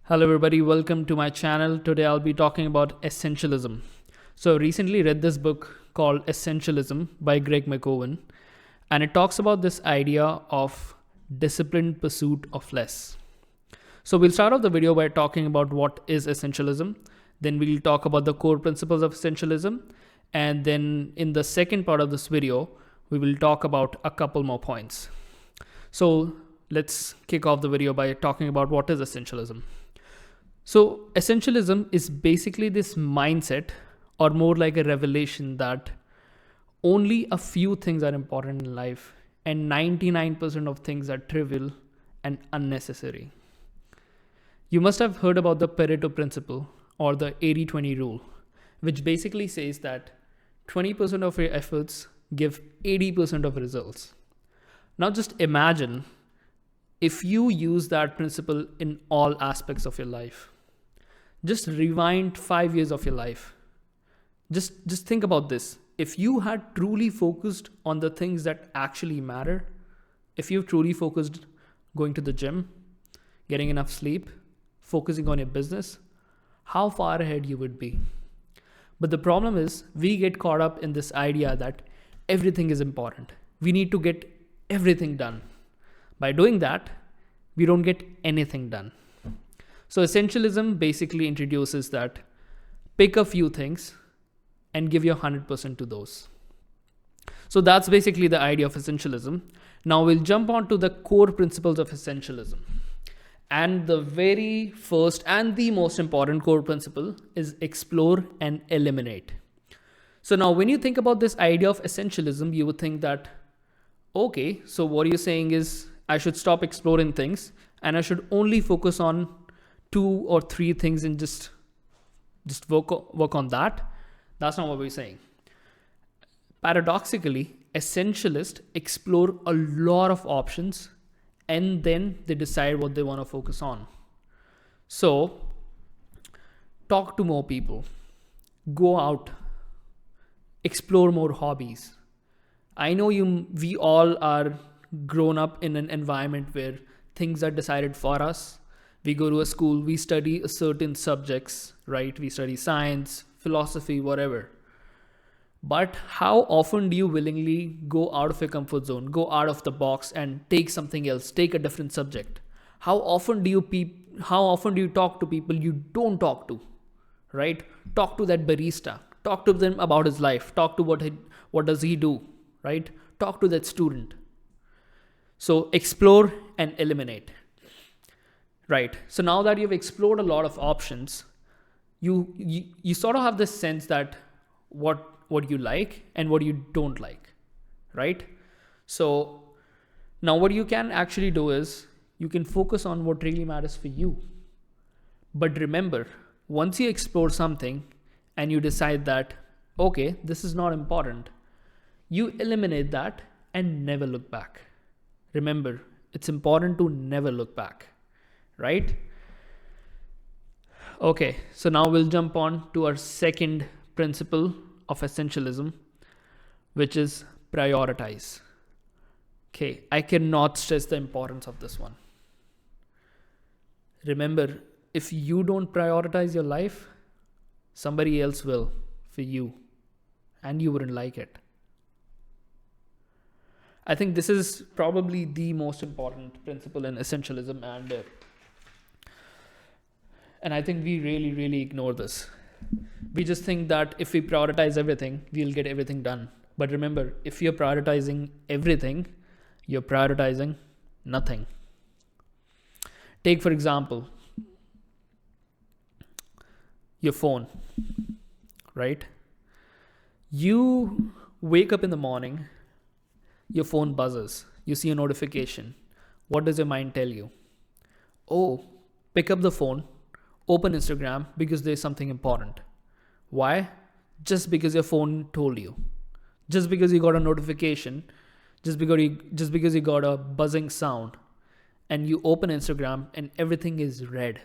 Hello everybody, welcome to my channel. Today I'll be talking about essentialism. So I recently read this book called Essentialism by Greg McKeown, and it talks about this idea of disciplined pursuit of less. So we'll start off the video by talking about what is essentialism. Then we'll talk about the core principles of essentialism. And then in the second part of this video, we will talk about a couple more points. So let's kick off the video by talking about what is essentialism. So essentialism is basically this mindset, or more like a revelation, that only a few things are important in life and 99% of things are trivial and unnecessary. You must have heard about the Pareto principle or the 80-20 rule, which basically says that 20% of your efforts give 80% of results. Now just imagine if you use that principle in all aspects of your life. Just rewind 5 years of your life. Just think about this. If you had truly focused on the things that actually matter, if you truly focused going to the gym, getting enough sleep, focusing on your business, how far ahead you would be. But the problem is we get caught up in this idea that everything is important. We need to get everything done. By doing that, we don't get anything done. So essentialism basically introduces that pick a few things and give your 100% to those. So that's basically the idea of essentialism. Now we'll jump on to the core principles of essentialism. And the very first and the most important core principle is explore and eliminate. So now when you think about this idea of essentialism, you would think that, okay, so what you're saying is I should stop exploring things and I should only focus on 2 or 3 things and just work on that. That's not what we're saying. Paradoxically, essentialists explore a lot of options and then they decide what they want to focus on. So talk to more people, go out, explore more hobbies. I know we all are grown up in an environment where things are decided for us. We go to a school, we study certain subjects, right? We study science, philosophy, whatever. But how often do you willingly go out of your comfort zone, go out of the box and take something else, take a different subject? How often do you talk to people you don't talk to, right? Talk to that barista, talk to them about his life, talk to what does he do, right? Talk to that student. So explore and eliminate. Right. So now that you've explored a lot of options, you sort of have this sense that what you like and what you don't like, right? So now what you can actually do is you can focus on what really matters for you. But remember, once you explore something and you decide that, okay, this is not important, you eliminate that and never look back. Remember, it's important to never look back. Right? Okay, so now we'll jump on to our second principle of essentialism, which is prioritize. Okay, I cannot stress the importance of this one. Remember, if you don't prioritize your life, somebody else will for you, and you wouldn't like it. I think this is probably the most important principle in essentialism, and I think we really, really ignore this. We just think that if we prioritize everything, we'll get everything done. But remember, if you're prioritizing everything, you're prioritizing nothing. Take, for example, your phone, right? You wake up in the morning, your phone buzzes, you see a notification. What does your mind tell you? Oh, pick up the phone, open Instagram because there's something important. Why? Just because your phone told you. Just because you got a notification, just because you got a buzzing sound and you open Instagram and everything is red.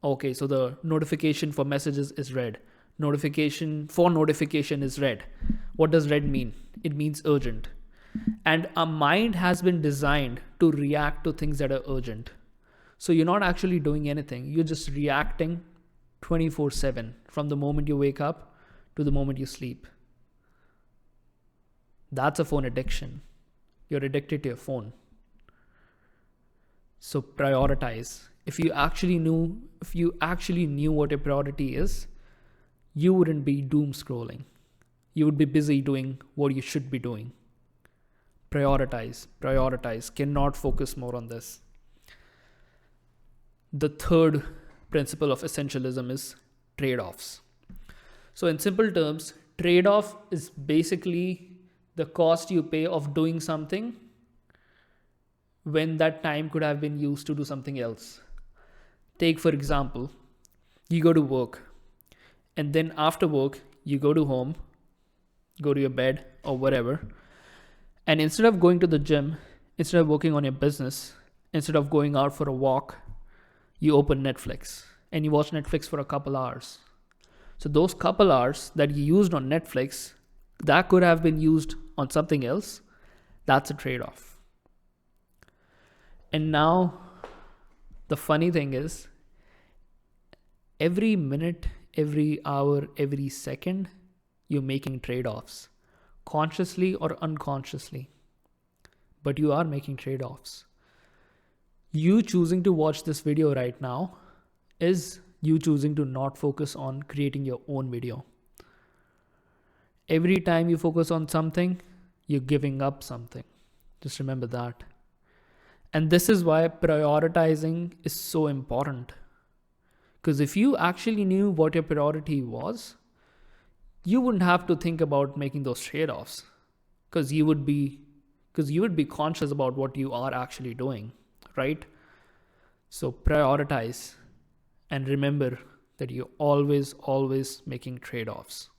Okay, so the notification for messages is red. Notification is red. What does red mean? It means urgent. And our mind has been designed to react to things that are urgent. So you're not actually doing anything. You're just reacting 24/7 from the moment you wake up to the moment you sleep. That's a phone addiction. You're addicted to your phone. So prioritize. If you actually knew what your priority is, you wouldn't be doom scrolling. You would be busy doing what you should be doing. Prioritize. Cannot focus more on this. The third principle of essentialism is trade-offs. So in simple terms, trade-off is basically the cost you pay of doing something when that time could have been used to do something else. Take, for example, you go to work, and then after work, you go to home, go to your bed or whatever, and instead of going to the gym, instead of working on your business, instead of going out for a walk, you open Netflix and you watch Netflix for a couple hours. So those couple hours that you used on Netflix, that could have been used on something else. That's a trade-off. And now, the funny thing is, every minute, every hour, every second, you're making trade-offs, consciously or unconsciously. But you are making trade-offs. You choosing to watch this video right now is you choosing to not focus on creating your own video. Every time you focus on something, you're giving up something. Just remember that. And this is why prioritizing is so important. Because if you actually knew what your priority was, you wouldn't have to think about making those trade-offs. Because you would be conscious about what you are actually doing, right? So prioritize and remember that you're always making trade-offs.